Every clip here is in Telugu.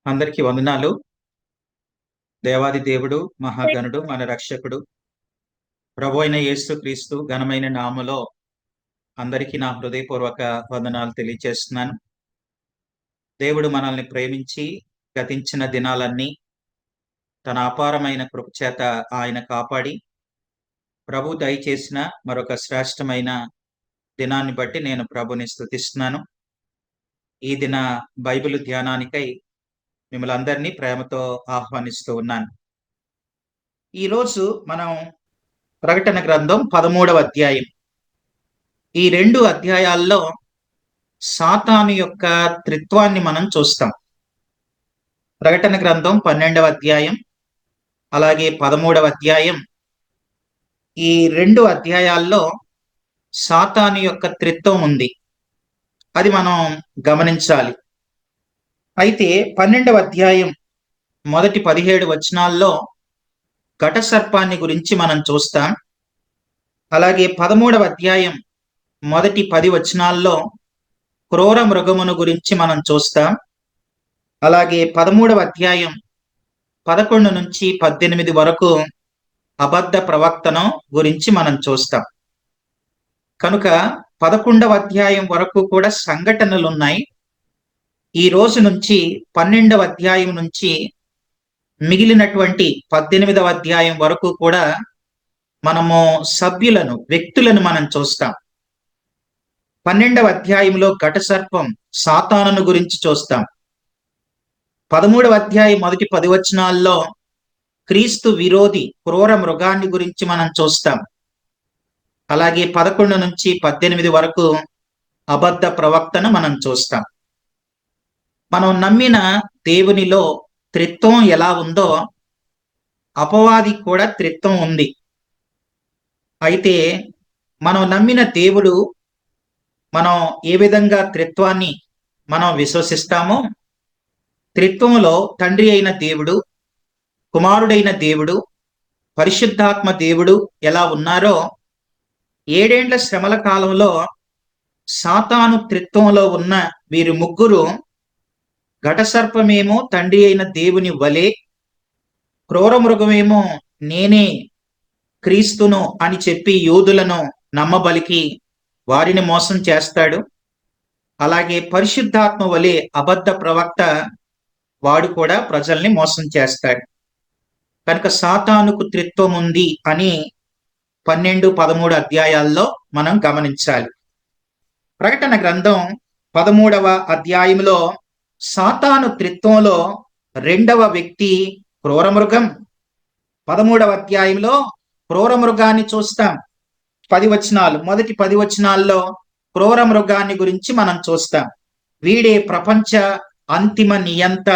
అందరికీ వందనాలు. దేవాది దేవుడు, మహాగణుడు, మన రక్షకుడు, ప్రభువైన యేసుక్రీస్తు ఘనమైన నామములో అందరికీ నా హృదయపూర్వక వందనాలు తెలియజేస్తున్నాను. దేవుడు మనల్ని ప్రేమించి గతించిన దినాలన్నీ తన అపారమైన కృప చేత ఆయన కాపాడి, ప్రభు దయచేసిన మరొక శ్రేష్టమైన దినాన్ని బట్టి నేను ప్రభుని స్తుతిస్తున్నాను. ఈ దిన బైబిల్ ధ్యానానికై మిమ్మల్ని అందరినీ ప్రేమతో ఆహ్వానిస్తూ ఉన్నాను. ఈరోజు మనం ప్రకటన గ్రంథం 13వ అధ్యాయం. ఈ 2 అధ్యాయాల్లో సాతాను యొక్క త్రిత్వాన్ని మనం చూస్తాం. ప్రకటన గ్రంథం 12వ అధ్యాయం, అలాగే 13వ అధ్యాయం. ఈ 2 అధ్యాయాల్లో సాతాను యొక్క త్రిత్వం ఉంది. అది మనం గమనించాలి. అయితే 12వ అధ్యాయం మొదటి 17 వచనాల్లో ఘట సర్పాన్ని గురించి మనం చూస్తాం. అలాగే 13వ అధ్యాయం మొదటి 10 వచనాల్లో క్రూర మృగమును గురించి మనం చూస్తాం. అలాగే 13వ అధ్యాయం 11 నుంచి 18 వరకు అబద్ధ ప్రవక్తను గురించి మనం చూస్తాం. కనుక 11వ అధ్యాయం వరకు కూడా సంఘటనలు ఉన్నాయి. ఈ రోజు నుంచి 12వ అధ్యాయం నుంచి మిగిలినటువంటి 18వ అధ్యాయం వరకు కూడా మనము వ్యక్తులను మనం చూస్తాం. 12వ అధ్యాయంలో ఘట సర్పం సాతానును గురించి చూస్తాం. 13వ అధ్యాయం మొదటి 10 వచనాల్లో క్రీస్తు విరోధి క్రూర మృగాన్ని గురించి మనం చూస్తాం. అలాగే 11 నుంచి 18 వరకు అబద్ధ ప్రవక్తను మనం చూస్తాం. మనం నమ్మిన దేవునిలో త్రిత్వం ఎలా ఉందో అపవాది కూడా త్రిత్వం ఉంది. అయితే మనం నమ్మిన దేవుడు, మనం ఏ విధంగా త్రిత్వాన్ని మనం విశ్వసిస్తామో, త్రిత్వంలో తండ్రి అయిన దేవుడు, కుమారుడైన దేవుడు, పరిశుద్ధాత్మ దేవుడు ఎలా ఉన్నారో, 7 ఏండ్ల శ్రమల కాలంలో సాతాను త్రిత్వంలో ఉన్న వీరు ముగ్గురు, ఘట సర్పమేమో తండ్రి అయిన దేవుని వలె, క్రూర మృగమేమో నేనే క్రీస్తును అని చెప్పి యూదులను నమ్మబలికి వారిని మోసం చేస్తాడు. అలాగే పరిశుద్ధాత్మ వలె అబద్ధ ప్రవక్త వాడు కూడా ప్రజల్ని మోసం చేస్తాడు. కనుక సాతానుకు త్రిత్వం ఉంది అని 12, 13 అధ్యాయాల్లో మనం గమనించాలి. ప్రకటన గ్రంథం 13వ అధ్యాయంలో సాతాను త్రిత్వంలో 2వ వ్యక్తి క్రూర మృగం. 13వ అధ్యాయంలో క్రూర మృగాన్ని చూస్తాం. 10 వచనాలు, మొదటి 10 వచనాల్లో క్రూర మృగాన్ని గురించి మనం చూస్తాం. వీడే ప్రపంచ అంతిమ నియంత.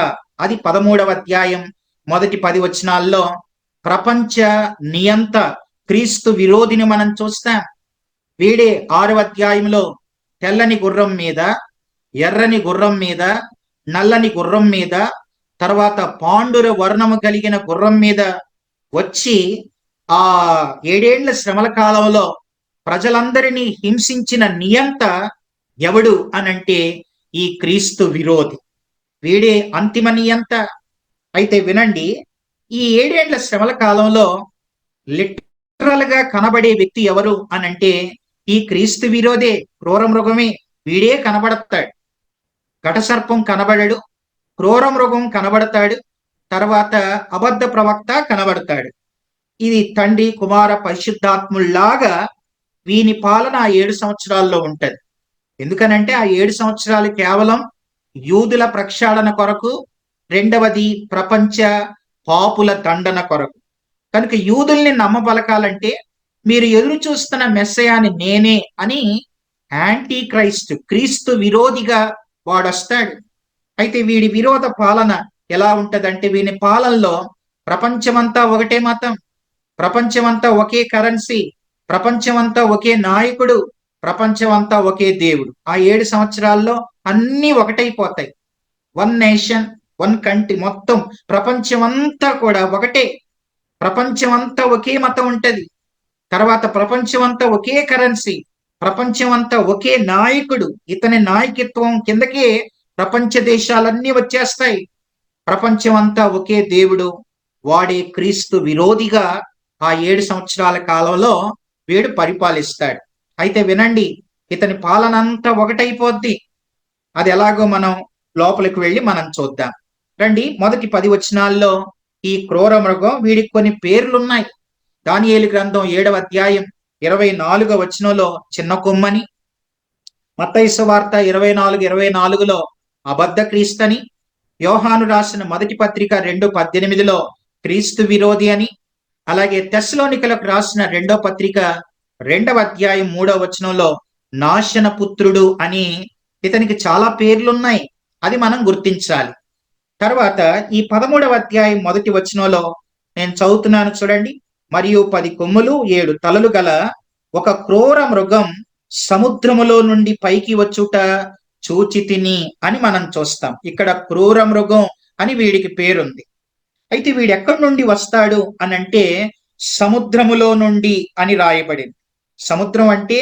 అది 13వ అధ్యాయం మొదటి 10 వచనాల్లో ప్రపంచ నియంత క్రీస్తు విరోధిని మనం చూస్తాం. వీడే 6వ అధ్యాయంలో తెల్లని గుర్రం మీద, ఎర్రని గుర్రం మీద, నల్లని గుర్రం మీద, తర్వాత పాండుర వర్ణము కలిగిన గుర్రం మీద వచ్చి ఆ 7 ఏండ్ల శ్రమల కాలంలో ప్రజలందరినీ హింసించిన నియంత ఎవడు అనంటే ఈ క్రీస్తు విరోధి. వీడే అంతిమ నియంత. అయితే వినండి, ఈ 7 ఏండ్ల శ్రమల కాలంలో లిటరల్ గా కనబడే వ్యక్తి ఎవరు అనంటే ఈ క్రీస్తు విరోధే, క్రూర మృగమే. వీడే కనబడతాడు. ఘట సర్పం కనబడడు, క్రూర మృగం కనబడతాడు, తర్వాత అబద్ధ ప్రవక్త కనబడతాడు. ఇది తండ్రి, కుమార, పరిశుద్ధాత్ముల్లాగా వీని పాలన ఆ 7 సంవత్సరాల్లో ఉంటది. ఎందుకనంటే ఆ 7 సంవత్సరాలు కేవలం యూదుల ప్రక్షాళన కొరకు, రెండవది ప్రపంచ పాపుల దండన కొరకు. కనుక యూదుల్ని నమ్మబలకాలంటే మీరు ఎదురు చూస్తున్న మెస్సయాని నేనే అని యాంటీ క్రైస్ట్, క్రీస్తు విరోధిగా వాడొస్తాడు. అయితే వీడి విరోధ పాలన ఎలా ఉంటదంటే, వీని పాలనలో ప్రపంచమంతా ఒకటే మతం, ప్రపంచమంతా ఒకే కరెన్సీ, ప్రపంచమంతా ఒకే నాయకుడు, ప్రపంచమంతా ఒకే దేవుడు. ఆ 7 సంవత్సరాల్లో అన్నీ ఒకటైపోతాయి. 1 నేషన్, 1 కంట్రీ. మొత్తం ప్రపంచమంతా కూడా ఒకటే. ప్రపంచమంతా ఒకే మతం ఉంటది. తర్వాత ప్రపంచమంతా ఒకే కరెన్సీ, ప్రపంచమంతా ఒకే నాయకుడు. ఇతని నాయకత్వం కిందకే ప్రపంచ దేశాలన్నీ వచ్చేస్తాయి. ప్రపంచం అంతా ఒకే దేవుడు వాడే క్రీస్తు విరోధిగా ఆ 7 సంవత్సరాల కాలంలో వీడు పరిపాలిస్తాడు. అయితే వినండి, ఇతని పాలన అంతా ఒకటైపోద్ది. అది ఎలాగో మనం లోపలికి వెళ్ళి మనం చూద్దాం. రండి, మొదటి 10 వచనాల్లో ఈ క్రూర మృగం వీడికి కొన్ని పేర్లున్నాయి. దానియేలు గ్రంథం 7వ అధ్యాయం 24వ వచనంలో చిన్న కొమ్మని, మత్తయి సువార్త 24:24లో అబద్ధ క్రీస్తని, యోహాను రాసిన మొదటి పత్రిక 2:18లో క్రీస్తు విరోధి అని, అలాగే తెస్సలోనికలకు రాసిన 2వ పత్రిక 2వ అధ్యాయం 3వ వచనంలో నాశన పుత్రుడు అని ఇతనికి చాలా పేర్లున్నాయి. అది మనం గుర్తించాలి. తర్వాత ఈ 13వ అధ్యాయం మొదటి వచనంలో నేను చదువుతున్నాను చూడండి. మరియు 10 కొమ్ములు 7 తలలు గల ఒక క్రూర మృగం సముద్రములో నుండి పైకి వచ్చుట చూచితిని అని మనం చూస్తాం. ఇక్కడ క్రూర మృగం అని వీడికి పేరుంది. అయితే వీడు ఎక్కడి నుండి వస్తాడు అని అంటే సముద్రములో నుండి అని రాయబడింది. సముద్రం అంటే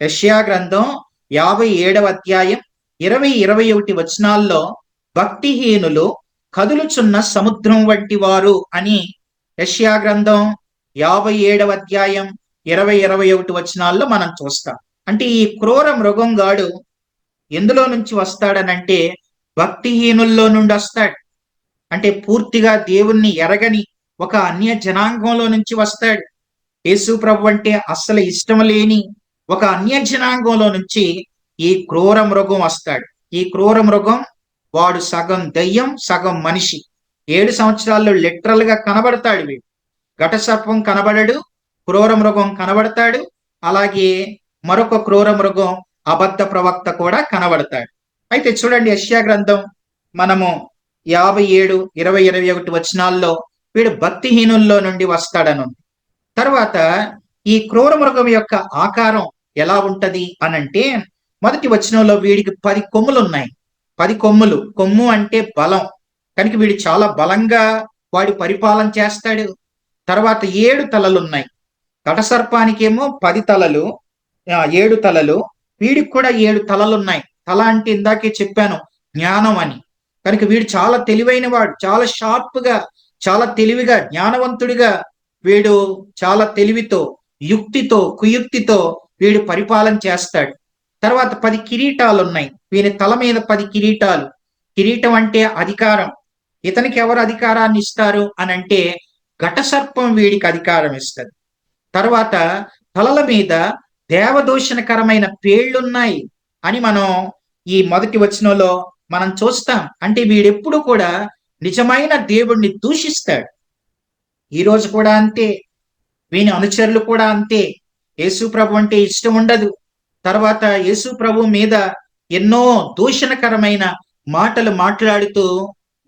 యెషయా గ్రంథం 57వ అధ్యాయం 20-21 వచనాల్లో భక్తిహీనులు కదులుచున్న సముద్రం వంటి వారు అని యెషయా గ్రంథం 57వ అధ్యాయం 20-21 వచనాల్లో మనం చూస్తాం. అంటే ఈ క్రూర మృగం గాడు ఎందులో నుంచి వస్తాడనంటే భక్తిహీనుల్లో నుండి వస్తాడు. అంటే పూర్తిగా దేవుణ్ణి ఎరగని ఒక అన్య జనాంగంలో నుంచి వస్తాడు. యేసు ప్రభు అంటే అస్సలు ఇష్టం లేని ఒక అన్య జనాంగంలో నుంచి ఈ క్రూర మృగం వస్తాడు. ఈ క్రూర మృగం వాడు సగం దయ్యం సగం మనిషి. 7 సంవత్సరాల్లో లిటరల్ గా కనబడతాడు వీడు. ఘట సర్పం కనబడడు, క్రూర మృగం కనబడతాడు. అలాగే మరొక క్రూర మృగం అబద్ధ ప్రవక్త కూడా కనబడతాడు. అయితే చూడండి, యెషయా గ్రంథం మనము 57:20-21 వచనాల్లో వీడు భక్తిహీనుల్లో నుండి వస్తాడను. తర్వాత ఈ క్రూర మృగం యొక్క ఆకారం ఎలా ఉంటది అనంటే మొదటి వచనంలో వీడికి 10 కొమ్ములు ఉన్నాయి. 10 కొమ్ములు. కొమ్ము అంటే బలం కనుక వీడు చాలా బలంగా వాడి పరిపాలన చేస్తాడు. తర్వాత 7 తలలు ఉన్నాయి. ఘట సర్పానికేమో 10 తలలు, 7 తలలు. వీడికి కూడా 7 తలలు ఉన్నాయి. తల అంటే ఇందాకే చెప్పాను జ్ఞానం అని. కనుక వీడు చాలా తెలివైన వాడు, చాలా షార్ప్ గా, చాలా తెలివిగా, జ్ఞానవంతుడిగా వీడు చాలా తెలివితో, యుక్తితో, కుయుక్తితో వీడు పరిపాలన చేస్తాడు. తర్వాత 10 కిరీటాలు ఉన్నాయి. వీని తల మీద 10 కిరీటాలు. కిరీటం అంటే అధికారం. ఇతనికి ఎవరు అధికారాన్ని ఇస్తారు అనంటే ఘట సర్పం వీడికి అధికారం ఇస్తుంది. తర్వాత తలల మీద దేవదూషణకరమైన పేళ్లున్నాయి అని మనం ఈ మొదటి వచనంలో మనం చూస్తాం. అంటే వీడెప్పుడు కూడా నిజమైన దేవుణ్ణి దూషిస్తాడు. ఈ రోజు కూడా అంతే, వీని అనుచరులు కూడా అంతే. యేసు ప్రభు అంటే ఇష్టం ఉండదు. తర్వాత యేసు ప్రభు మీద ఎన్నో దూషణకరమైన మాటలు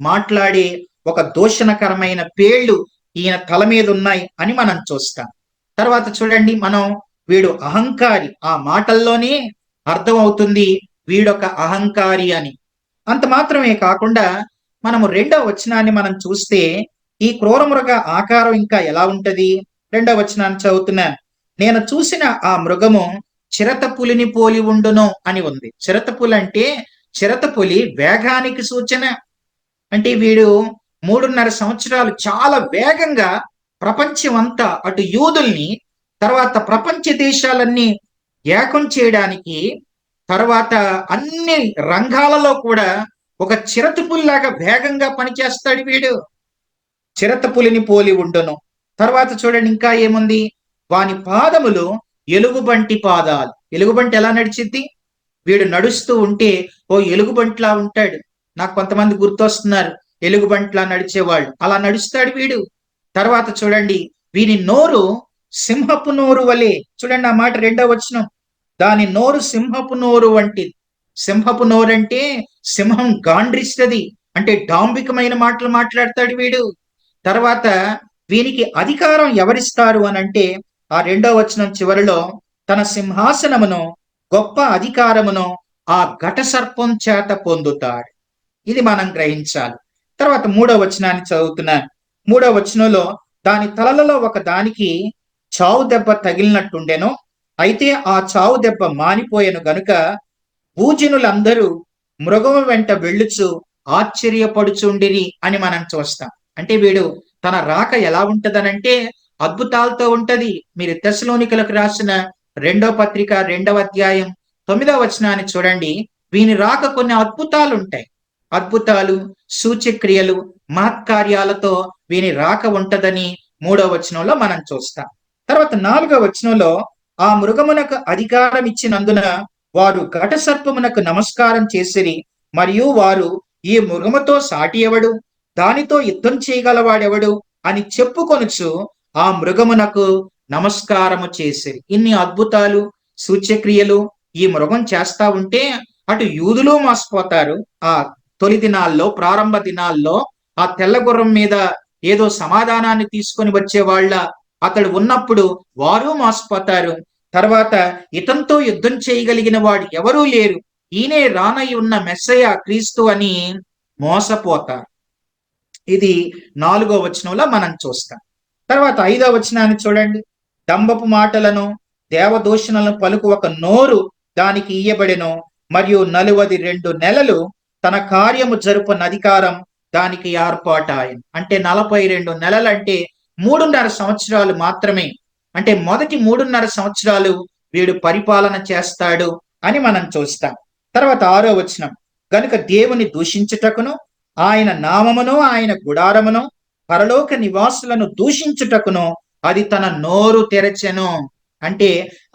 మాట్లాడి ఒక దూషణకరమైన పేళ్లు ఈయన తల మీద ఉన్నాయి అని మనం చూస్తాం. తర్వాత చూడండి, మనం వీడు అహంకారి, ఆ మాటల్లోనే అర్థం అవుతుంది వీడొక అహంకారి అని. అంత మాత్రమే కాకుండా మనము 2వ వచనాన్ని మనం చూస్తే ఈ క్రూరమృగ ఆకారం ఇంకా ఎలా ఉంటది. 2వ వచనాన్ని చదువుతున్నాను. నేను చూసిన ఆ మృగము చిరతపులిని పోలి ఉండును అని ఉంది. చిరతపులి అంటే చిరతపులి వేగానికి సూచన. అంటే వీడు 3.5 సంవత్సరాలు చాలా వేగంగా ప్రపంచం అంతా, అటు యూదుల్ని తర్వాత ప్రపంచ దేశాలన్నీ ఏకం చేయడానికి, తర్వాత అన్ని రంగాలలో కూడా ఒక చిరతపులిలాగా వేగంగా పనిచేస్తాడు వీడు. చిరతపులిని పోలి ఉండును. తర్వాత చూడండి ఇంకా ఏముంది. వాని పాదములు ఎలుగుబంటి పాదాలు. ఎలుగుబంటి ఎలా నడిచిద్ది? వీడు నడుస్తూ ఉంటే ఓ ఎలుగుబంటిలా ఉంటాడు. నాకు కొంతమంది గుర్తొస్తున్నారు ఎలుగుబంటిలా నడిచేవాళ్ళు. అలా నడుస్తాడు వీడు. తర్వాత చూడండి, వీని నోరు సింహపు నోరు వలె. చూడండి ఆ మాట 2వ వచనం. దాని నోరు సింహపు నోరు వంటిది. సింహపు నోరు అంటే సింహం గాండ్రిస్తది, అంటే డాంబికమైన మాటలు మాట్లాడతాడు వీడు. తర్వాత వీనికి అధికారం ఎవరిస్తారు అనంటే ఆ 2వ వచనం చివరిలో తన సింహాసనమును గొప్ప అధికారమును ఆ ఘట సర్పం చేత పొందుతాడు. ఇది మనం గ్రహించాలి. తర్వాత 3వ వచనాన్ని చదువుతున్నాను. 3వ వచనంలో దాని తలలలో ఒక దానికి చావు దెబ్బ తగిలినట్టుండెను. అయితే ఆ చావు దెబ్బ మానిపోయెను గనుక భూజనులందరూ మృగము వెంట వెళ్ళుచు ఆశ్చర్యపడుచుండిరి అని మనం చూస్తాం. అంటే వీడు తన రాక ఎలా ఉంటదనంటే అద్భుతాలతో ఉంటది. మీరు తెస్సలోనికలకు రాసిన 2వ పత్రిక 2వ అధ్యాయం 9వ వచనాన్ని చూడండి. వీని రాక కొన్ని అద్భుతాలు ఉంటాయి. అద్భుతాలు, సూచక్రియలు, మహత్కార్యాలతో వీని రాక ఉంటదని 3వ వచనంలో మనం చూస్తాం. తర్వాత 4వ వచనంలో ఆ మృగమునకు అధికారం ఇచ్చినందున వారు ఘట సర్పమునకు నమస్కారం చేసిరి. మరియు వారు ఈ మృగముతో సాటి ఎవడు, దానితో యుద్ధం చేయగలవాడెవడు అని చెప్పుకొనుచు ఆ మృగమునకు నమస్కారము చేసిరి. ఇన్ని అద్భుతాలు, సూచ్యక్రియలు ఈ మృగం చేస్తా ఉంటే అటు యూదులు మోసపోతారు. ఆ తొలి దినాల్లో, ప్రారంభ దినాల్లో ఆ తెల్ల గుర్రం మీద ఏదో సమాధానాన్ని తీసుకొని వచ్చే వాళ్ళ అతడు ఉన్నప్పుడు వారు మోసపోతారు. తర్వాత ఇతంతో యుద్ధం చేయగలిగిన వాడు ఎవరూ లేరు, ఈయనే రానై ఉన్న మెస్సయ్య క్రీస్తు అని మోసపోతారు. ఇది 4వ వచనంలో మనం చూస్తాం. తర్వాత 5వ వచనాన్ని చూడండి. దంబపు మాటలను దేవదూషణలను పలుకు ఒక నోరు దానికి ఇయ్యబడెను, మరియు 42 నెలలు తన కార్యము జరుపున అధికారం దానికి ఏర్పాటాయను. అంటే 42 నెలలు అంటే 3.5 సంవత్సరాలు మాత్రమే. అంటే మొదటి 3.5 సంవత్సరాలు వీడు పరిపాలన చేస్తాడు అని మనం చూస్తాం. తర్వాత 6వ వచనం, గనుక దేవుని దూషించుటకును ఆయన నామమును ఆయన గుడారమును పరలోక నివాసులను దూషించుటకును అది తన నోరు తెరచెను. అంటే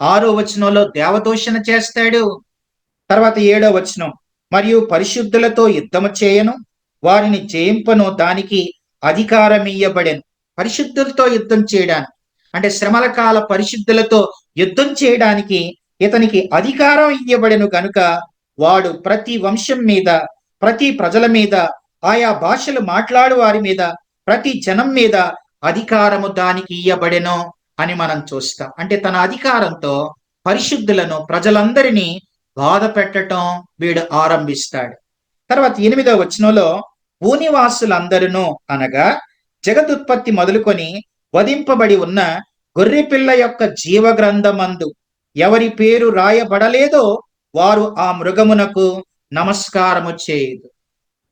6వ వచనంలో దేవదూషణ చేస్తాడు. తర్వాత 7వ వచనం, మరియు పరిశుద్ధులతో యుద్ధము చేయను, వారిని జయింపను, దానికి అధికారం ఇయ్యబడెను. పరిశుద్ధులతో యుద్ధం చేయడానికి అంటే శ్రమల కాల పరిశుద్ధులతో యుద్ధం చేయడానికి ఇతనికి అధికారం ఇయ్యబడెను గనుక వాడు ప్రతి వంశం మీద, ప్రతి ప్రజల మీద, ఆయా భాషలు మాట్లాడు వారి మీద, ప్రతి జనం మీద అధికారము దానికి ఇయ్యబడెను అని మనం చూస్తాం. అంటే తన అధికారంతో పరిశుద్ధులను, ప్రజలందరినీ బాధ పెట్టడం వీడు ఆరంభిస్తాడు. తర్వాత 8వ వచనంలో భూనివాసులందరూ అనగా జగదుత్పత్తి మొదలుకొని వధింపబడి ఉన్న గొర్రెపిల్ల యొక్క జీవగ్రంథమందు ఎవరి పేరు రాయబడలేదో వారు ఆ మృగమునకు నమస్కారము చేయదు.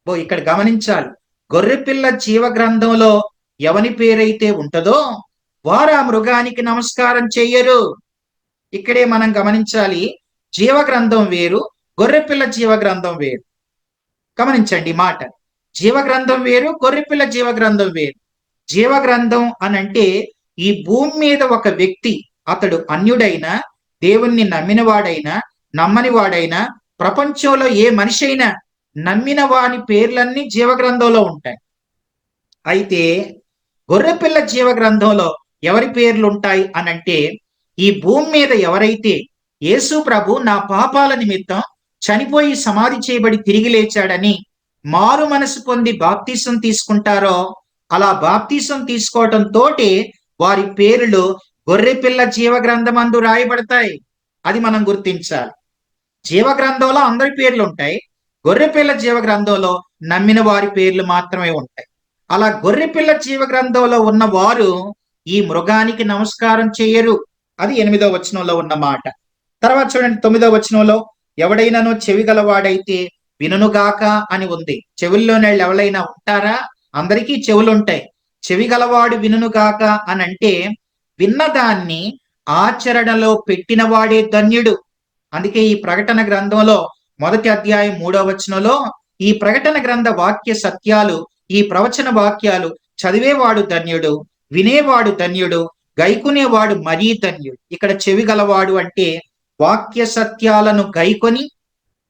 ఇక్కడ గమనించాలి, గొర్రెపిల్ల జీవగ్రంథంలో ఎవని పేరైతే ఉంటుందో వారు ఆ మృగానికి నమస్కారం చెయ్యరు. ఇక్కడే మనం గమనించాలి, జీవగ్రంథం వేరు, గొర్రెపిల్ల జీవగ్రంథం వేరు. గమనించండి మాట, జీవగ్రంథం వేరు, గొర్రెపిల్ల జీవగ్రంథం వేరు. జీవగ్రంథం అనంటే ఈ భూమి మీద ఒక వ్యక్తి, అతడు అన్యుడైనా, దేవుణ్ణి నమ్మినవాడైనా, నమ్మని వాడైనా, ప్రపంచంలో ఏ మనిషి అయినా నమ్మిన వాని పేర్లన్నీ జీవగ్రంథంలో ఉంటాయి. అయితే గొర్రెపిల్ల జీవగ్రంథంలో ఎవరి పేర్లు ఉంటాయి అనంటే ఈ భూమి మీద ఎవరైతే యేసు ప్రభు నా పాపాల నిమిత్తం చనిపోయి సమాధి చేయబడి తిరిగి లేచాడని మారు మనసు పొంది బాప్తీసం తీసుకుంటారో అలా బాప్తీసం తీసుకోవటం తోటి వారి పేర్లు గొర్రెపిల్ల జీవగ్రంథమందు రాయబడతాయి. అది మనం గుర్తించాలి. జీవగ్రంథంలో అందరి పేర్లు ఉంటాయి, గొర్రెపిల్ల జీవగ్రంథంలో నమ్మిన వారి పేర్లు మాత్రమే ఉంటాయి. అలా గొర్రెపిల్ల జీవగ్రంథంలో ఉన్న వారు ఈ మృగానికి నమస్కారం చేయరు. అది 8వ వచనంలో ఉన్న మాట. తర్వాత చూడండి 9వ వచనంలో, ఎవడైనానో చెవి గలవాడైతే వినుగాక అని ఉంది. చెవుల్లోనే ఎవరైనా ఉంటారా? అందరికీ చెవులు ఉంటాయి. చెవి గలవాడు వినుగాక అని అంటే విన్నదాన్ని ఆచరణలో పెట్టిన వాడే ధన్యుడు. అందుకే ఈ ప్రకటన గ్రంథంలో 1వ అధ్యాయం 3వ వచనంలో ఈ ప్రకటన గ్రంథ వాక్య సత్యాలు, ఈ ప్రవచన వాక్యాలు చదివేవాడు ధన్యుడు, వినేవాడు ధన్యుడు, గైకునేవాడు మరీ ధన్యుడు. ఇక్కడ చెవి గలవాడు అంటే వాక్య సత్యాలను గైకొని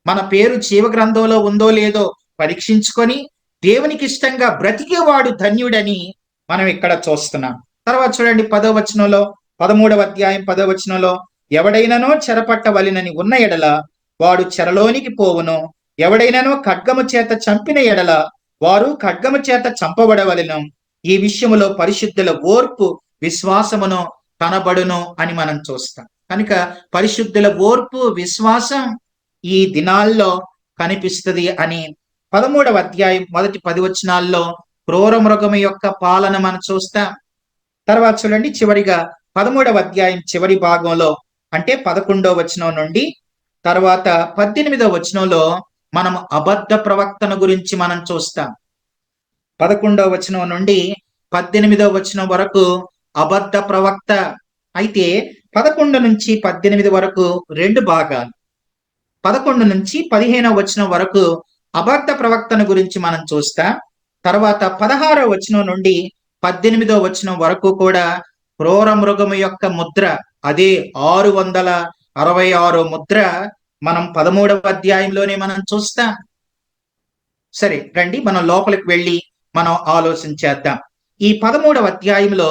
మన పేరు జీవగ్రంథంలో ఉందో లేదో పరీక్షించుకొని దేవునికి ఇష్టంగా బ్రతికేవాడు ధన్యుడని మనం ఇక్కడ చూస్తున్నాం. తర్వాత చూడండి 10వ వచనంలో, 13వ అధ్యాయం 10వ వచనంలో, ఎవడైనానో చెరపట్టవలెనని ఉన్న ఎడల వాడు చెరలోనికి పోవును, ఎవడైనానో ఖడ్గము చేత చంపిన ఎడల వారు ఖడ్గము చేత చంపబడవలెను. ఈ విషయములో పరిశుద్ధుల ఓర్పు విశ్వాసమును కనబడును అని మనం చూస్తాం. కనుక పరిశుద్ధుల ఓర్పు విశ్వాసం ఈ దినాల్లో కనిపిస్తుంది అని 13వ అధ్యాయం మొదటి 10 వచనాల్లో క్రూర మృగము యొక్క పాలన మనం చూస్తాం. తర్వాత చూడండి చివరిగా 13వ అధ్యాయం చివరి భాగంలో అంటే 11వ వచనం నుండి తర్వాత 18వ వచనంలో మనం అబద్ధ ప్రవక్తను గురించి మనం చూస్తాం. 11వ వచనం నుండి 18వ వచనం వరకు అబద్ధ ప్రవక్త. అయితే 11 నుంచి 18 వరకు 2 భాగాలు. 11 నుంచి 15వ వచనం వరకు అబద్ధ ప్రవక్తను గురించి మనం చూస్తాం. తర్వాత 16వ వచనం నుండి 18వ వచనం వరకు కూడా క్రూర మృగము యొక్క ముద్ర, అదే 666 ముద్ర మనం 13వ అధ్యాయంలోనే మనం చూస్తాం. సరే రండి మనం లోపలికి వెళ్ళి మనం ఆలోచించేద్దాం. ఈ 13వ అధ్యాయంలో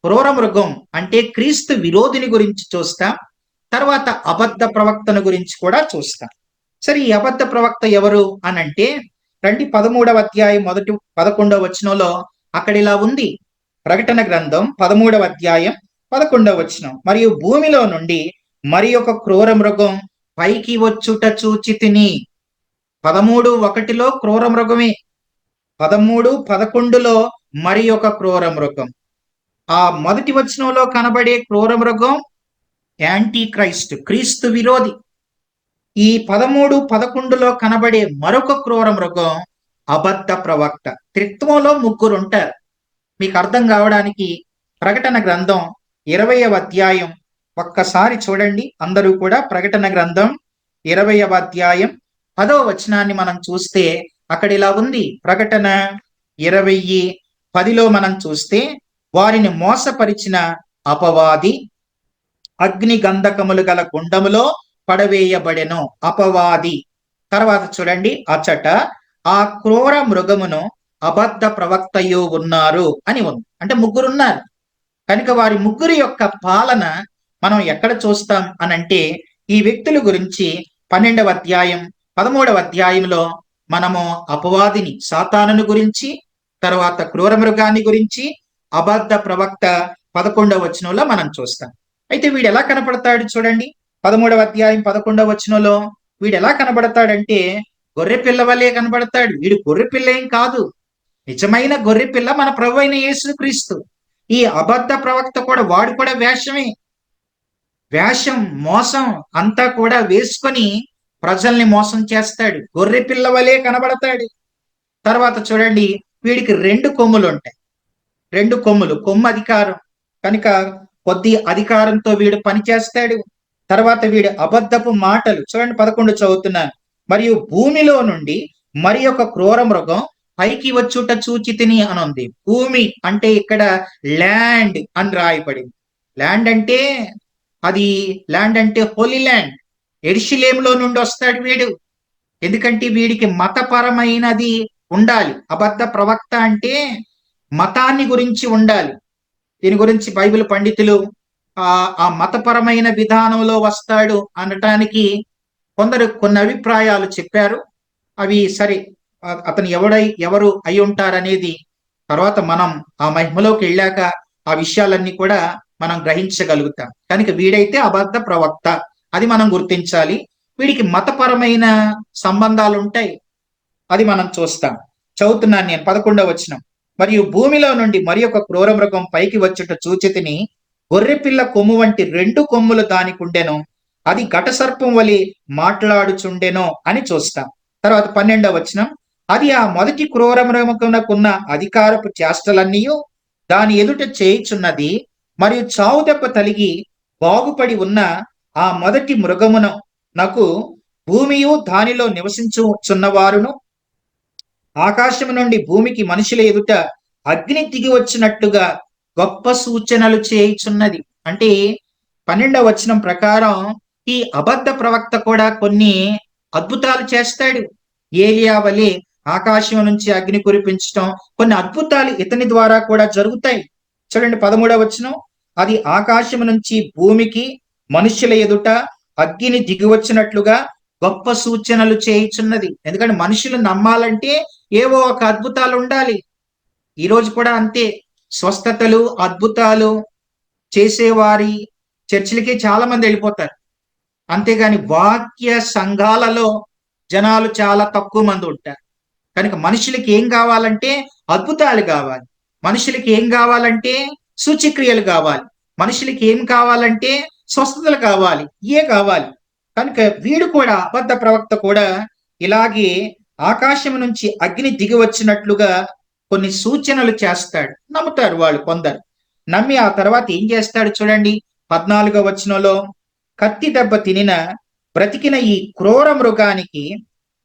క్రూర మృగం అంటే క్రీస్తు విరోధిని గురించి చూస్తాం. తర్వాత అబద్ధ ప్రవక్తను గురించి కూడా చూస్తాం. సరే ఈ అబద్ధ ప్రవక్త ఎవరు అని అంటే రండి 13వ అధ్యాయం 11వ వచనంలో అక్కడ ఇలా ఉంది. ప్రకటన గ్రంథం 13వ అధ్యాయం 11వ వచనం. మరియు భూమిలో నుండి మరి ఒక క్రూర మృగం పైకి వచ్చుట చూచితిని. 13:1 క్రూర మృగమే, 13:11 మరి ఒక క్రూర మృగం. ఆ మొదటి వచనంలో కనబడే క్రూర మృగం యాంటీ క్రైస్ట్, క్రీస్తు విరోధి. ఈ 13:11 కనబడే మరొక క్రూర మృగం అబద్ధ ప్రవక్త. త్రిత్వంలో ముగ్గురు ఉంటారు. మీకు అర్థం కావడానికి ప్రకటన గ్రంథం 20వ అధ్యాయం ఒక్కసారి చూడండి అందరూ కూడా. ప్రకటన గ్రంథం 20వ అధ్యాయం 10వ వచనాన్ని మనం చూస్తే అక్కడ ఇలా ఉంది. ప్రకటన 20:10 మనం చూస్తే వారిని మోసపరిచిన అపవాది అగ్ని గంధకములు గల గుండములో పడవేయబడెను. అపవాది. తర్వాత చూడండి, అచ్చట ఆ క్రూర మృగమును అబద్ధ ప్రవక్తయు ఉన్నారు అని ఉంది. అంటే ముగ్గురు ఉన్నారు. కనుక వారి ముగ్గురి యొక్క పాలన మనం ఎక్కడ చూస్తాం అనంటే ఈ వ్యక్తుల గురించి 12వ అధ్యాయం 13వ అధ్యాయంలో మనము అపవాదిని, సాతానుని గురించి, తర్వాత క్రూర మృగాన్ని గురించి, అబద్ధ ప్రవక్త 11వ వచనంలో మనం చూస్తాం. అయితే వీడు ఎలా కనపడతాడు చూడండి. 13వ అధ్యాయం 11వ వచనంలో వీడు ఎలా కనబడతాడంటే గొర్రె పిల్ల వలె కనబడతాడు. వీడు గొర్రె పిల్ల ఏం కాదు, నిజమైన గొర్రె పిల్ల మన ప్రభు అయిన యేసుక్రీస్తు. ఈ అబద్ధ ప్రవక్త కూడా వాడు కూడా వేషమే, వేషం, మోసం అంతా కూడా వేసుకొని ప్రజల్ని మోసం చేస్తాడు. గొర్రె పిల్ల వలె కనబడతాడు. తర్వాత చూడండి, వీడికి 2 కొమ్ములు ఉంటాయి. 2 కొమ్ములు, కొమ్ము అధికారం కనుక కొద్ది అధికారంతో వీడు పనిచేస్తాడు. తర్వాత వీడు అబద్ధపు మాటలు. చూడండి 11 చదువుతున్నాను. మరియు భూమిలో నుండి మరి ఒక క్రూర మృగం పైకి వచ్చుట చూచితిని అని ఉంది. భూమి అంటే ఇక్కడ ల్యాండ్ అని రాయబడింది. ల్యాండ్ అంటే అది ల్యాండ్ అంటే హోలీ ల్యాండ్. యెరూషలేములో నుండి వస్తాడు వీడు. ఎందుకంటే వీడికి మతపరమైనది ఉండాలి. అబద్ధ ప్రవక్త అంటే మతాన్ని గురించి ఉండాలి. దీని గురించి బైబిల్ పండితులు ఆ మతపరమైన విధానంలో వస్తాడు అనటానికి కొందరు కొన్ని అభిప్రాయాలు చెప్పారు. అవి సరే, అతను ఎవరు అయి ఉంటారనేది తర్వాత మనం ఆ మహిమలోకి వెళ్ళాక ఆ విషయాలన్నీ కూడా మనం గ్రహించగలుగుతాం. కనుక వీడైతే అబద్ధ ప్రవక్త, అది మనం గుర్తించాలి. వీడికి మతపరమైన సంబంధాలు ఉంటాయి, అది మనం చూస్తాం. చదువుతున్నాను నేను 11వ వచనం. మరియు భూమిలో నుండి మరి ఒక క్రూర మృగం పైకి వచ్చుట చూచితిని. గొర్రెపిల్ల కొమ్ము వంటి 2 కొమ్ములు దానికి ఉండెను. అది ఘట సర్పం వలె మాట్లాడుచుండెను అని చూస్తాం. తర్వాత 12వ వచనం. అది ఆ మొదటి క్రూర మృగమునకున్న అధికారపు చేష్టలన్నీ దాని ఎదుట చేయుచున్నది. మరియు చావు దెబ్బ తలిగి బాగుపడి ఉన్న ఆ మొదటి మృగమును నాకు భూమియు దానిలో నివసించుచున్నవారును ఆకాశము నుండి భూమికి మనుషుల ఎదుట అగ్ని దిగి వచ్చినట్టుగా గొప్ప సూచనలు చేయుచున్నది. అంటే 12వ వచనం ప్రకారం ఈ అబద్ధ ప్రవక్త కూడా కొన్ని అద్భుతాలు చేస్తాడు. ఏలియా వలె ఆకాశం నుంచి అగ్ని కురిపించడం, కొన్ని అద్భుతాలు ఇతని ద్వారా కూడా జరుగుతాయి. చూడండి 13వ వచనం. అది ఆకాశం నుంచి భూమికి మనుషుల ఎదుట అగ్ని దిగి వచ్చినట్లుగా గొప్ప సూచనలు చేయుచున్నది. ఎందుకంటే మనుషులు నమ్మాలంటే ఏవో ఒక అద్భుతాలు ఉండాలి. ఈ రోజు కూడా అంతే. స్వస్థతలు, అద్భుతాలు చేసేవారి చర్చిలకి చాలా మంది వెళ్ళిపోతారు. అంతేగాని వాక్య సంఘాలలో జనాలు చాలా తక్కువ మంది ఉంటారు. కనుక మనుషులకి ఏం కావాలంటే అద్భుతాలు కావాలి, మనుషులకి ఏం కావాలంటే సూచక్రియలు కావాలి, మనుషులకి ఏం కావాలంటే స్వస్థతలు కావాలి, ఇయే కావాలి. కనుక వీడు కూడా అబద్ధ ప్రవక్త కూడా ఇలాగే ఆకాశం నుంచి అగ్ని దిగి వచ్చినట్లుగా కొన్ని సూచనలు చేస్తాడు. నమ్ముతారు వాళ్ళు కొందరు. నమ్మి ఆ తర్వాత ఏం చేస్తాడు చూడండి 14వ వచనంలో, కత్తి దెబ్బ తినిన బ్రతికిన ఈ క్రూర మృగానికి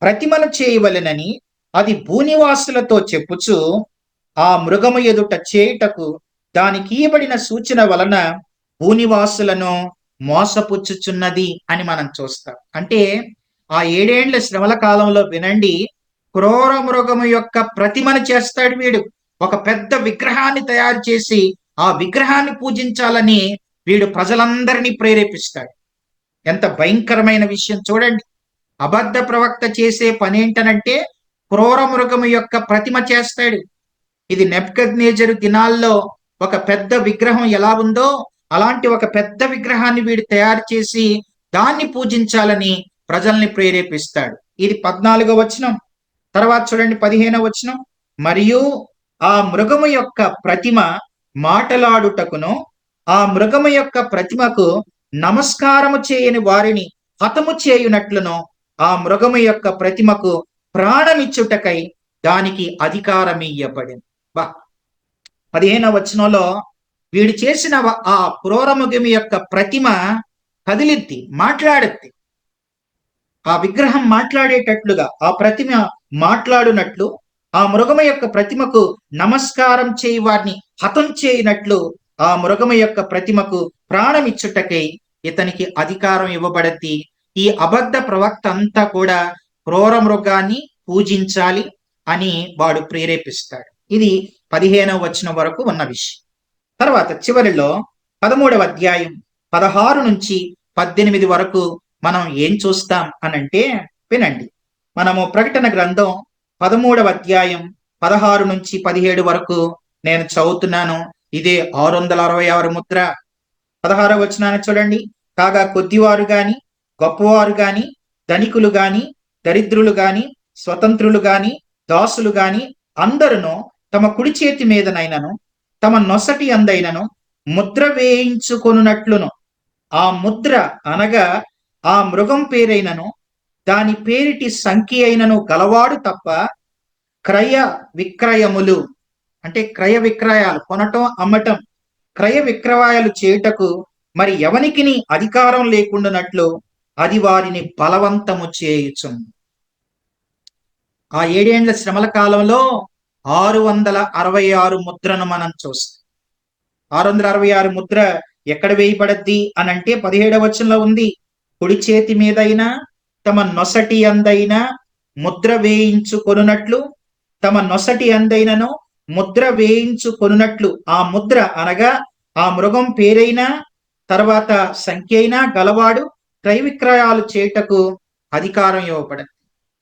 ప్రతిమను చేయవలెనని అది భూనివాసులతో చెప్పుచు ఆ మృగము ఎదుట చేయుటకు దానికి ఇయ్యబడిన సూచన వలన భూనివాసులను మోసపుచ్చుచున్నది అని మనం చూస్తాం. అంటే ఆ 7 ఏండ్ల శ్రమల కాలంలో వినండి, క్రూర మృగము యొక్క ప్రతిమను చేస్తాడు వీడు. ఒక పెద్ద విగ్రహాన్ని తయారు చేసి ఆ విగ్రహాన్ని పూజించాలని వీడు ప్రజలందరినీ ప్రేరేపిస్తాడు. ఎంత భయంకరమైన విషయం చూడండి. అబద్ధ ప్రవక్త చేసే పనేంటనంటే క్రూర మృగము యొక్క ప్రతిమ చేస్తాడు. ఇది నెబుకద్నెజరు దినాల్లో ఒక పెద్ద విగ్రహం ఎలా ఉందో అలాంటి ఒక పెద్ద విగ్రహాన్ని వీడు తయారు చేసి దాన్ని పూజించాలని ప్రజల్ని ప్రేరేపిస్తాడు. ఇది 14వ వచనం. తర్వాత చూడండి 15వ వచనం. మరియు ఆ మృగము యొక్క ప్రతిమ మాటలాడుటకును ఆ మృగము యొక్క ప్రతిమకు నమస్కారము చేయని వారిని హతము చేయునట్లును ఆ మృగము యొక్క ప్రతిమకు ప్రాణమిచ్చుటకై దానికి అధికారం ఇయ్యబడింది. 15వ వచనంలో వీడు చేసిన ఆ క్రూరమృగము యొక్క ప్రతిమ కదిలిద్ది, మాట్లాడుద్ది. ఆ విగ్రహం మాట్లాడేటట్లుగా ఆ ప్రతిమ మాట్లాడునట్లు ఆ మృగము యొక్క ప్రతిమకు నమస్కారం చేయి వారిని హతం చేయనట్లు ఆ మృగము యొక్క ప్రతిమకు ప్రాణమిచ్చుటకై ఇతనికి అధికారం ఇవ్వబడద్ది. ఈ అబద్ధ ప్రవక్త అంతా కూడా క్రూర మృగాన్ని పూజించాలి అని వాడు ప్రేరేపిస్తాడు. ఇది 15వ వచనం వరకు ఉన్న విషయం. తర్వాత చివరిలో 13వ అధ్యాయం 16 నుంచి 18 వరకు మనం ఏం చూస్తాం అనంటే వినండి. మనము ప్రకటన గ్రంథం 13వ అధ్యాయం 16 నుంచి 17 వరకు నేను చదువుతున్నాను. ఇదే 666 ముద్ర. 16వ వచనాన్ని చూడండి. కాగా కొద్దివారు గాని గొప్పవారు గాని ధనికులు గాని దరిద్రులు గాని స్వతంత్రులు గాని దాసులు గాని అందరును తమ కుడి చేతి మీదనైనను తమ నొసటి అందైనను ముద్ర వేయించుకొనున్నట్లును ఆ ముద్ర అనగా ఆ మృగం పేరైనను దాని పేరిటి సంఖ్య అయినను గలవాడు తప్ప క్రయ విక్రయములు అంటే క్రయ విక్రయాలు కొనటం అమ్మటం క్రయ విక్రయాలు చేయుటకు మరి ఎవనికిని అధికారం లేకుండానట్లు అది వారిని బలవంతము చేయుచుంది. ఆ 7 ఏండ్ల శ్రమల కాలంలో 666 ముద్రను మనం చూస్తాం. 666 ముద్ర ఎక్కడ వేయబడద్ది అనంటే 17వ వచనంలో ఉంది. కుడి చేతి మీదైనా తమ నొసటి అందైనా ముద్ర వేయించుకొనున్నట్లు తమ నొసటి అందైనను ముద్ర వేయించుకొనున్నట్లు ఆ ముద్ర అనగా ఆ మృగం పేరైనా తర్వాత సంఖ్య అయినా గలవాడు క్రయ విక్రయాలు చేయుటకు అధికారం ఇవ్వబడింది.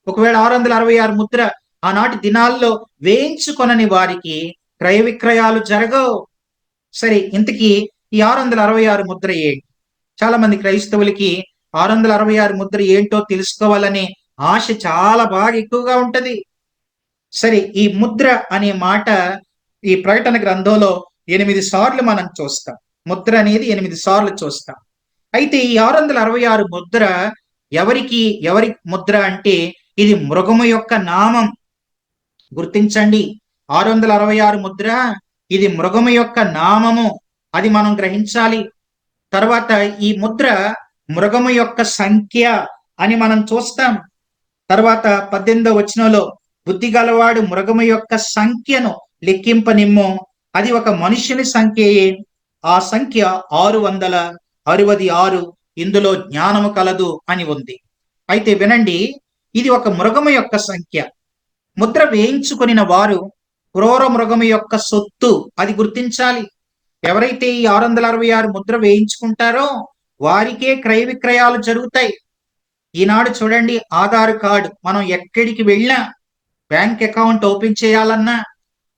ఒకవేళ 666 ముద్ర ఆనాటి దినాల్లో వేయించుకొనని వారికి క్రయ విక్రయాలు జరగవు. సరే, ఇంతకీ ఈ 666 ముద్ర ఏంటి? చాలా మంది క్రైస్తవులకి 666 ముద్ర ఏంటో తెలుసుకోవాలనే ఆశ చాలా బాగా ఎక్కువగా ఉంటది. సరే, ఈ ముద్ర అనే మాట ఈ ప్రకటన గ్రంథంలో 8 సార్లు మనం చూస్తాం. ముద్ర అనేది 8 సార్లు చూస్తాం. అయితే ఈ 666 ముద్ర ఎవరి ముద్ర అంటే ఇది మృగము యొక్క నామం. గుర్తించండి, 666 ముద్ర ఇది మృగము యొక్క నామము, అది మనం గ్రహించాలి. తర్వాత ఈ ముద్ర మృగము యొక్క సంఖ్య అని మనం చూస్తాం. తర్వాత 18వ వచనంలో బుద్ధి గలవాడు మృగము యొక్క సంఖ్యను లెక్కింపనిమ్ము, అది ఒక మనుష్యుని సంఖ్యయే, ఆ సంఖ్య 666, ఇందులో జ్ఞానము కలదు అని ఉంది. అయితే వినండి, ఇది ఒక మృగము యొక్క సంఖ్య. ముద్ర వేయించుకొనిన వారు క్రూర మృగము యొక్క సొత్తు, అది గుర్తించాలి. ఎవరైతే ఈ 666 ముద్ర వేయించుకుంటారో వారికే క్రయ విక్రయాలు జరుగుతాయి. ఈనాడు చూడండి, ఆధార్ కార్డు మనం ఎక్కడికి వెళ్ళినా బ్యాంక్ అకౌంట్ ఓపెన్ చేయాలన్నా,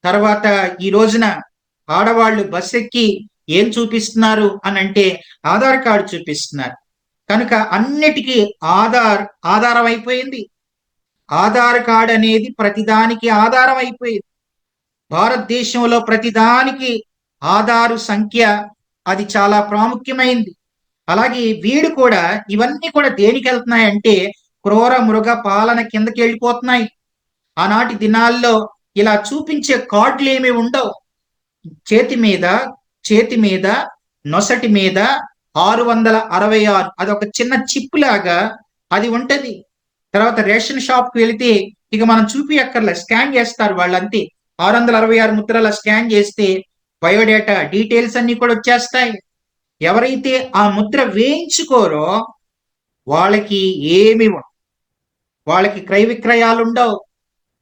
తర్వాత ఈ రోజున ఆడవాళ్ళు బస్ ఎక్కి ఏం చూపిస్తున్నారు అని అంటే ఆధార్ కార్డు చూపిస్తున్నారు. కనుక అన్నిటికీ ఆధారం అయిపోయింది. ఆధార్ కార్డు అనేది ప్రతిదానికి ఆధారం అయిపోయింది. భారతదేశంలో ప్రతిదానికి ఆధారు సంఖ్య అది చాలా ప్రాముఖ్యమైంది. అలాగే వీడు కూడా ఇవన్నీ కూడా దేనికి వెళ్తున్నాయంటే క్రూర మృగ పాలన కిందకి వెళ్ళిపోతున్నాయి. ఆనాటి దినాల్లో ఇలా చూపించే కార్డులు ఏమి ఉండవు. చేతి మీద చేతి మీద నొసటి మీద 666 అదొక చిన్న చిప్ లాగా అది ఉంటది. తర్వాత రేషన్ షాప్ కి వెళితే ఇక మనం చూపియక్కర్లే, స్కాన్ చేస్తారు వాళ్ళంతే. 666 ముద్రల స్కాన్ చేస్తే బయోడేటా డీటెయిల్స్ అన్ని కూడా వచ్చేస్తాయి. ఎవరైతే ఆ ముద్ర వేయించుకోరో వాళ్ళకి ఏమి వాళ్ళకి క్రయ విక్రయాలు ఉండవు.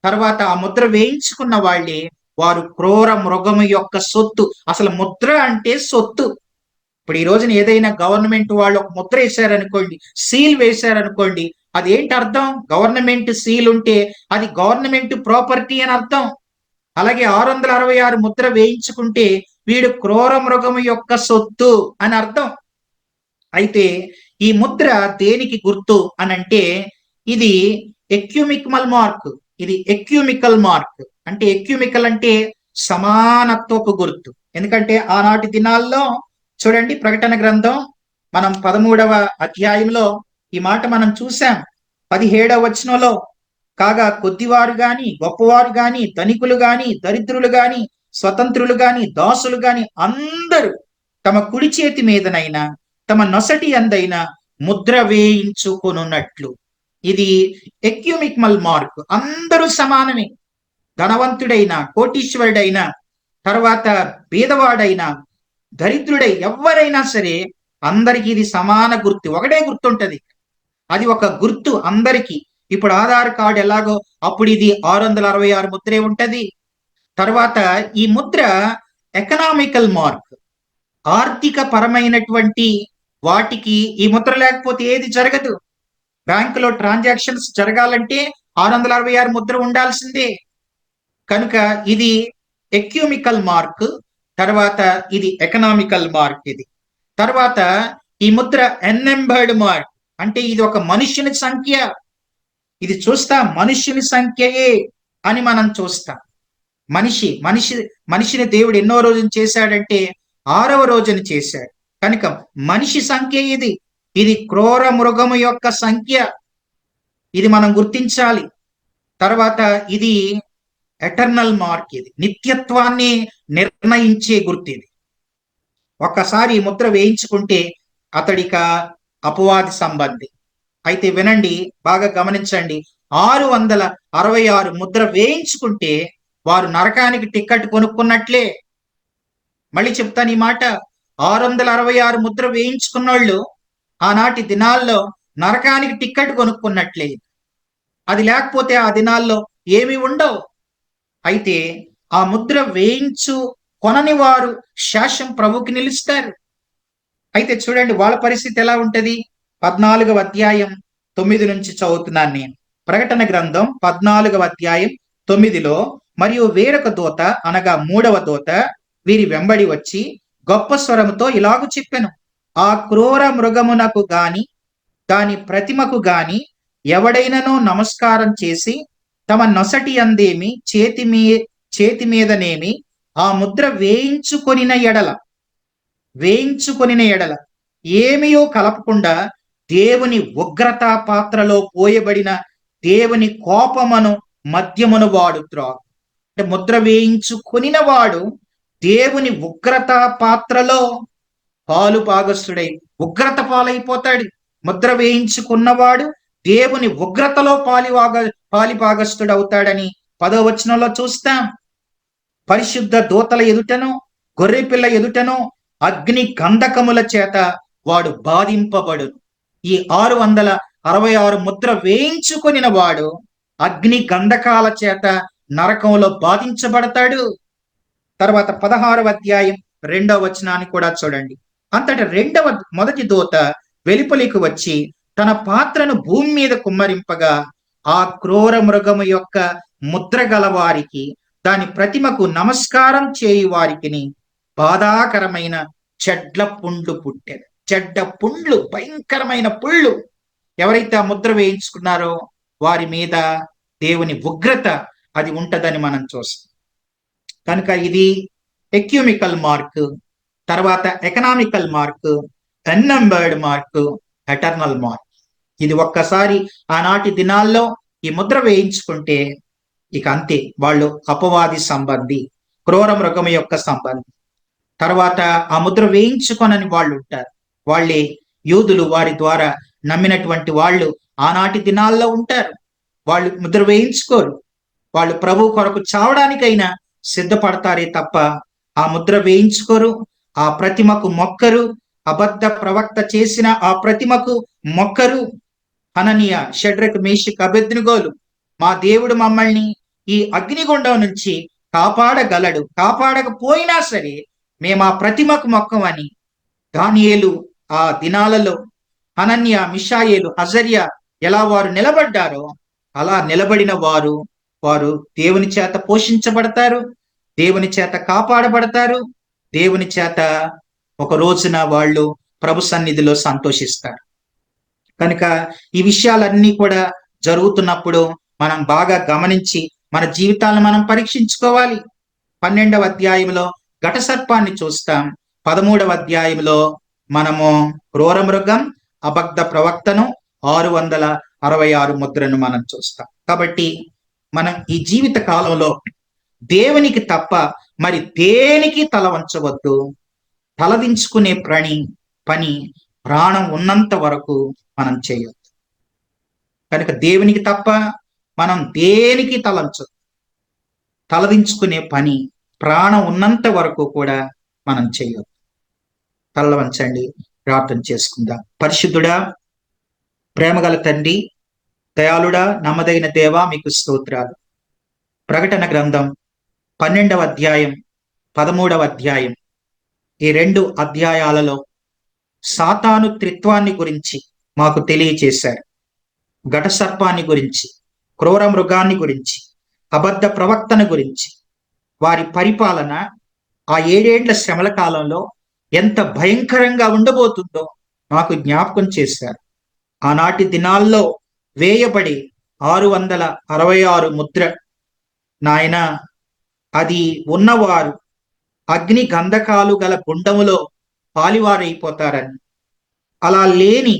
తర్వాత ఆ ముద్ర వేయించుకున్న వాళ్ళే వారు క్రూర మృగము యొక్క సొత్తు. అసలు ముద్ర అంటే సొత్తు. ఇప్పుడు ఈ రోజున ఏదైనా గవర్నమెంట్ వాళ్ళు ఒక ముద్ర వేశారనుకోండి, సీల్ వేశారనుకోండి, అదేంటి అర్థం? గవర్నమెంట్ సీల్ ఉంటే అది గవర్నమెంట్ ప్రాపర్టీ అని అర్థం. అలాగే 666 ముద్ర వేయించుకుంటే వీడు క్రూర మృగము యొక్క సొత్తు అని అర్థం. అయితే ఈ ముద్ర దేనికి గుర్తు అని అంటే ఇది ఎక్యూమికల్ మార్క్. ఇది ఎక్యూమికల్ మార్క్ అంటే ఎక్యూమికల్ అంటే సమానత్వపు గుర్తు. ఎందుకంటే ఆనాటి దినాల్లో చూడండి, ప్రకటన గ్రంథం మనం 13వ అధ్యాయంలో ఈ మాట మనం చూసాం. 17వ వచనంలో, కాగా కొద్దివారు గాని గొప్పవారు గాని ధనికులు గాని దరిద్రులు గాని స్వతంత్రులు గాని దాసులు గాని అందరూ తమ కుడి చేతి మీదనైనా తమ నొసటి అందైనా ముద్ర వేయించుకొనున్నట్లు. ఇది ఎక్యూమికల్ మార్క్. అందరూ సమానమే. ధనవంతుడైనా కోటీశ్వరుడైనా తర్వాత బీదవాడైనా దరిద్రుడై ఎవరైనా సరే అందరికి ఇది సమాన గుర్తు, ఒకటే గుర్తుంటది. అది ఒక గుర్తు అందరికీ. ఇప్పుడు ఆధార్ కార్డు ఎలాగో అప్పుడు ఇది 666 ముద్రే ఉంటది. తర్వాత ఈ ముద్ర ఎకనామికల్ మార్క్, ఆర్థిక పరమైనటువంటి వాటికి ఈ ముద్ర లేకపోతే ఏది జరగదు. బ్యాంకులో ట్రాన్సాక్షన్స్ జరగాలంటే 666 ముద్ర ఉండాల్సిందే. కనుక ఇది ఎక్యూమికల్ మార్క్. తర్వాత ఇది ఎకనామికల్ మార్క్. ఇది తర్వాత ఈ ముద్ర ఎన్నెంబర్డ్ మార్క్ అంటే ఇది ఒక మనుష్యుని సంఖ్య. ఇది చూస్తా మనుష్యుని సంఖ్యయే అని మనం చూస్తాం. మనిషిని దేవుడు ఎన్నో రోజులు చేశాడంటే 6వ రోజున చేశాడు. కనుక మనిషి సంఖ్య ఇది. ఇది క్రూర మృగము యొక్క సంఖ్య. ఇది మనం గుర్తించాలి. తర్వాత ఇది ఎటర్నల్ మార్క్. ఇది నిత్యత్వాన్ని నిర్ణయించే గుర్తు. ఇది ఒక్కసారి ముద్ర వేయించుకుంటే అతడిక అపవాది సంబంధి. అయితే వినండి, బాగా గమనించండి. 666 ముద్ర వేయించుకుంటే వారు నరకానికి టికెట్ కొనుక్కున్నట్లే. మళ్ళీ చెప్తాను ఈ మాట. 666 ముద్ర వేయించుకున్నోళ్ళు ఆనాటి దినాల్లో నరకానికి టికెట్ కొనుక్కున్నట్లే. అది లేకపోతే ఆ దినాల్లో ఏమి ఉండవు. అయితే ఆ ముద్ర వేయించు కొనని వారు శాశ్వతం ప్రభుకి నిలుస్తారు. అయితే చూడండి వాళ్ళ పరిస్థితి ఎలా ఉంటది. 14వ అధ్యాయం 9 నుంచి చదువుతున్నాను నేను. ప్రకటన గ్రంథం 14వ అధ్యాయం 9లో, మరియు వేరొక దూత అనగా 3వ దూత వీరి వెంబడి వచ్చి గొప్ప స్వరముతో ఇలాగు చెప్పెను, ఆ క్రూర మృగమునకు గాని దాని ప్రతిమకు గాని ఎవడైనను నమస్కారం చేసి తమ నొసటి అందేమి చేతి మీదనేమి ఆ ముద్ర వేయించుకొనిన ఎడల ఏమియో కలపకుండా దేవుని ఉగ్రత పాత్రలో పోయబడిన దేవుని కోపమును మద్యమును వాడు త్రాగు. అంటే ముద్ర వేయించుకొనిన వాడు దేవుని ఉగ్రత పాత్రలో పాలు పాగస్తుడై ఉగ్రత పాలైపోతాడు. ముద్ర వేయించుకున్నవాడు దేవుని ఉగ్రతలో పాలిపాగస్తుడు అవుతాడని 10వ వచనంలో చూస్తాం. పరిశుద్ధ దూతల ఎదుటను గొర్రెపిల్ల ఎదుటను అగ్ని గంధకముల చేత వాడు బాధింపబడు. ఈ 666 ముద్ర వేయించుకొనిన వాడు అగ్ని గంధకాల చేత నరకంలో బాధించబడతాడు. తర్వాత 16వ అధ్యాయం 2వ వచనాన్ని కూడా చూడండి. అంతటా మొదటి దూత వెలుపలికి వచ్చి తన పాత్రను భూమి మీద కుమ్మరింపగా ఆ క్రూర మృగము యొక్క ముద్ర గల వారికి దాని ప్రతిమకు నమస్కారం చేయు వారికి బాధాకరమైన చెడ్ల పుండ్లు పుట్టెను. చెడ్డ పుండ్లు, భయంకరమైన పుళ్ళు. ఎవరైతే ఆ ముద్ర వేయించుకున్నారో వారి మీద దేవుని ఉగ్రత అది ఉంటదని మనం చూస్తాం. కనుక ఇది ఎక్యూమికల్ మార్క్, తర్వాత economical mark, unnumbered mark, eternal mark. ఇది ఒక్కసారి ఆనాటి దినాల్లో ఈ ముద్ర వేయించుకుంటే ఇక అంతే, వాళ్ళు అపవాది సంబంధి, క్రూర మృగం యొక్క సంబంధి. తర్వాత ఆ ముద్ర వేయించుకొనని వాళ్ళు ఉంటారు. వాళ్ళే యూదులు, వారి ద్వారా నమ్మినటువంటి వాళ్ళు ఆనాటి దినాల్లో ఉంటారు. వాళ్ళు ముద్ర వేయించుకోరు. వాళ్ళు ప్రభు కొరకు చావడానికైనా సిద్ధపడతారే తప్ప ఆ ముద్ర వేయించుకోరు, ఆ ప్రతిమకు మొక్కరు, అబద్ధ ప్రవక్త చేసిన ఆ ప్రతిమకు మొక్కరు. హననీయ, షడ్రక్, మేషక్, అబేద్నెగోలు, మా దేవుడు మమ్మల్ని ఈ అగ్నిగుండం నుంచి కాపాడగలడు, కాపాడకపోయినా సరే మేము ఆ ప్రతిమకు మొక్కమని దానియేలు ఆ దినాలలో, హనన్య, మిషాయేలు, అజర్య ఎలా వారు నిలబడ్డారో అలా నిలబడిన వారు దేవుని చేత పోషించబడతారు, దేవుని చేత కాపాడబడతారు, దేవుని చేత ఒక రోజున వాళ్ళు ప్రభు సన్నిధిలో సంతోషిస్తారు. కనుక ఈ విషయాలన్నీ కూడా జరుగుతున్నప్పుడు మనం బాగా గమనించి మన జీవితాలను మనం పరీక్షించుకోవాలి. 12వ అధ్యాయంలో ఘట సర్పాన్ని చూస్తాం. 13వ అధ్యాయంలో మనము క్రూర మృగం, అబద్ధ ప్రవక్తను, 666 ముద్రను మనం చూస్తాం. కాబట్టి మనం ఈ జీవిత కాలంలో దేవునికి తప్ప మరి దేనికి తల వంచవద్దు. తలదించుకునే పని ప్రాణం ఉన్నంత వరకు మనం చేయొద్దు. కనుక దేవునికి తప్ప మనం దేనికి తలంచొద్దు. తలదించుకునే పని ప్రాణం ఉన్నంత వరకు కూడా మనం చేయొద్దు. తల వంచండి, ప్రార్థన చేసుకుందాం. పరిశుద్ధుడా, ప్రేమగల తండ్రి, దయాళుడా, నమ్మదగిన దేవా, మీకు స్తోత్రాలు. ప్రకటన గ్రంథం 12వ అధ్యాయం, 13వ అధ్యాయం, ఈ 2 అధ్యాయాలలో సాతాను త్రిత్వాన్ని గురించి మాకు తెలియచేశారు. ఘట సర్పాన్ని గురించి, క్రూర మృగాన్ని గురించి, అబద్ధ ప్రవక్తన గురించి, వారి పరిపాలన ఆ 7 ఏండ్ల శ్రమల కాలంలో ఎంత భయంకరంగా ఉండబోతుందో మాకు జ్ఞాపకం చేశారు. ఆనాటి దినాల్లో వేయబడి 666 ముద్ర, నాయన, అది ఉన్నవారు అగ్ని గంధకాలు గల గుండములో పాలివారైపోతారని, అలా లేని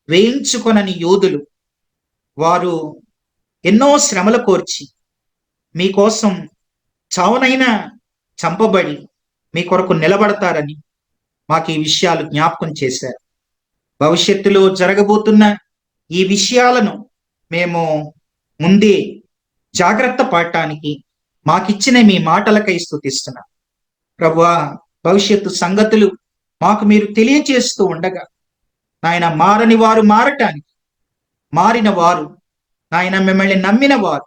వేయించుకొనని యోధులు వారు ఎన్నో శ్రమలు కోర్చి మీకోసం చావునైనా చంపబడి మీ కొరకు నిలబడతారని మాకు ఈ విషయాలు జ్ఞాపకం చేశారు. భవిష్యత్తులో జరగబోతున్న ఈ విషయాలను మేము ముందే జాగ్రత్త పడటానికి మాకిచ్చిన మీ మాటలకై స్తుతిస్తున్నాం. ప్రభువా, భవిష్యత్తు సంగతులు మాకు మీరు తెలియచేస్తూ ఉండగా నాయన, మారని వారు మారటానికి, మారిన వారు నాయన, మిమ్మల్ని నమ్మిన వారు,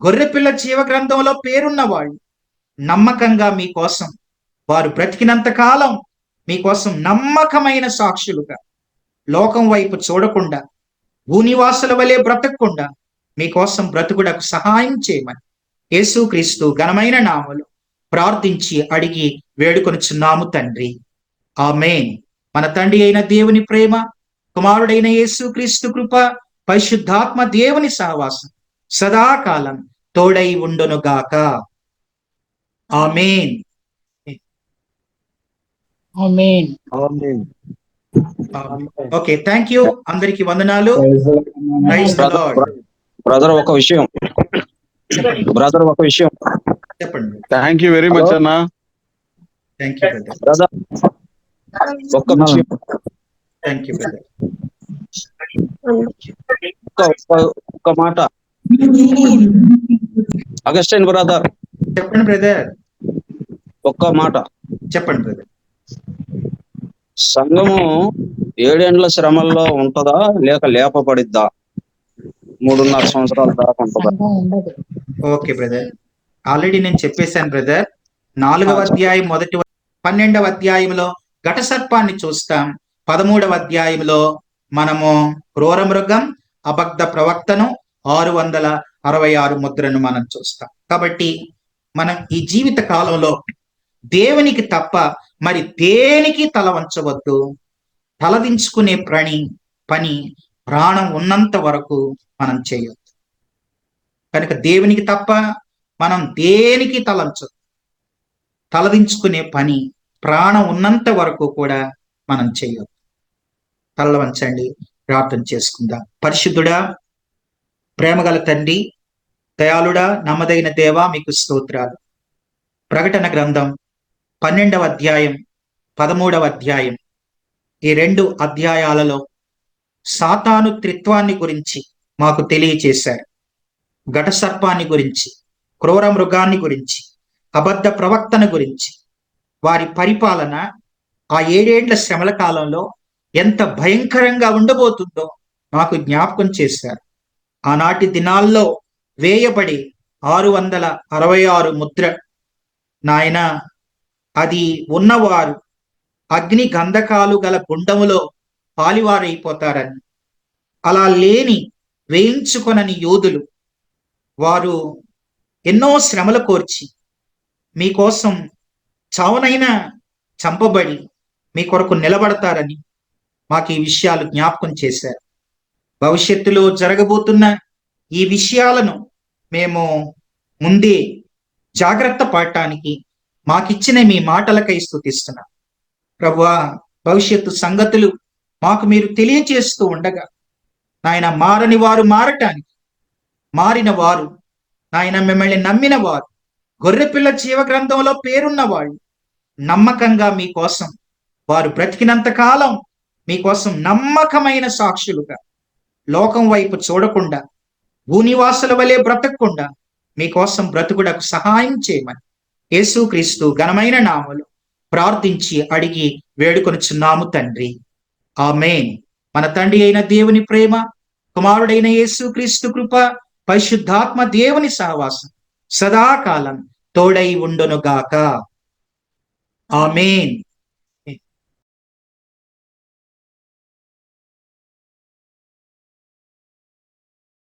గొర్రెపిల్ల జీవ గ్రంథంలో పేరున్న వాళ్ళు నమ్మకంగా మీకోసం వారు బ్రతికినంత కాలం మీకోసం నమ్మకమైన సాక్షులుగా, లోకం వైపు చూడకుండా, భూనివాసుల వలె బ్రతకకుండా మీకోసం బ్రతుకుడకు సహాయం చేయమని యేసుక్రీస్తు ఘనమైన నామములో ప్రార్థించి అడిగి వేడుకొనుచున్నాము తండ్రి, ఆమేన్. మన తండ్రి అయిన దేవుని ప్రేమ, కుమారుడైన యేసుక్రీస్తు కృప, పరిశుద్ధాత్మ దేవుని సహవాసం సదాకాలం తోడై ఉండునుగాక. Amen. Amen. Okay, thank you. అందరికి వందనాలు. Praise the lord. బ్రదర్ ఒక విషయం చెప్పండి. థ్యాంక్ యూ వెరీ మచ్ అన్న. Thank you brother. బ్రదర్ ఒక్క విషయం, థ్యాంక్ యూ బ్రదర్. ఒక్క మాట. అగస్టిన్ బ్రదర్, చెప్పండి బ్రదర్. ఒక్క మాట చెప్పండి బ్రదర్. సంఘము 7 ఏండ్ల శ్రమల్లో ఉంటుందా లేక లేపబడిద్దా? 3.5 సంవత్సరాల దాకా ఉంటుందా? ఉండదు. ఓకే బ్రదర్, ఆల్రెడీ నేను చెప్పేశాను బ్రదర్. 4వ అధ్యాయం 12వ అధ్యాయంలో ఘట సర్పాన్ని చూస్తాం. 13వ అధ్యాయంలో మనము క్రూర మృగం, అబద్ధ ప్రవక్తను, 666 ముద్రను మనం చూస్తాం. కాబట్టి మనం ఈ జీవిత కాలంలో దేవునికి తప్ప మరి దేనికి తల వంచవద్దు. తలదించుకునే పని ప్రాణం ఉన్నంత వరకు మనం చేయొద్దు. కనుక దేవునికి తప్ప మనం దేనికి తలంచొద్దు. తలదించుకునే పని ప్రాణం ఉన్నంత వరకు కూడా మనం చేయొద్దు. తల వంచండి, ప్రార్థన చేసుకుందాం. పరిశుద్ధుడా, ప్రేమగల తండ్రి, దయాళుడా, నమ్మదైన దేవా, మీకు స్తోత్రాలు. ప్రకటన గ్రంథం 12వ అధ్యాయం, 13వ అధ్యాయం, ఈ 2 అధ్యాయాలలో సాతాను త్రిత్వాన్ని గురించి మాకు తెలియచేశారు. ఘట సర్పాన్ని గురించి, క్రూర మృగాన్ని గురించి, అబద్ధ ప్రవక్తన గురించి, వారి పరిపాలన ఆ 7 ఏండ్ల శ్రమల కాలంలో ఎంత భయంకరంగా ఉండబోతుందో మాకు జ్ఞాపకం చేశారు. ఆనాటి దినాల్లో వేయబడి 666 ముద్ర, నాయన, అది ఉన్నవారు అగ్ని గంధకాలు గల గుండములో పాలివారైపోతారని, అలా లేని వేయించుకొనని యోధులు వారు ఎన్నో శ్రమలు కోర్చి మీకోసం చావునైనా చంపబడి మీ కొరకు నిలబడతారని మాకు ఈ విషయాలు జ్ఞాపకం చేశారు. భవిష్యత్తులో జరగబోతున్న ఈ విషయాలను మేము ముందే జాగ్రత్త పడటానికి మాకిచ్చిన మీ మాటలకై స్తుతిస్తున్నాం. ప్రభువా, భవిష్యత్తు సంగతులు మాకు మీరు తెలియచేస్తూ ఉండగా నాయన, మారని వారు మారటానికి, మారిన వారు నాయన, మిమ్మల్ని నమ్మిన వారు, గొర్రెపిల్ల జీవ గ్రంథంలో పేరున్న వాళ్ళు నమ్మకంగా మీకోసం వారు బ్రతికినంత కాలం మీకోసం నమ్మకమైన సాక్షులుగా, లోకం వైపు చూడకుండా, భూనివాసుల వలె బ్రతకకుండా మీకోసం బ్రతుకుడకు సహాయం చేయమని యేసుక్రీస్తు ఘనమైన నామములో ప్రార్థించి అడిగి వేడుకొనుచున్నాము తండ్రి. ఆమేన్. మన తండ్రి అయిన దేవుని ప్రేమ, కుమారుడైన యేసుక్రీస్తు కృప, పరిశుద్ధాత్మ దేవుని సహవాసం సదాకాలం తోడై ఉండునుగాక. ఆమేన్.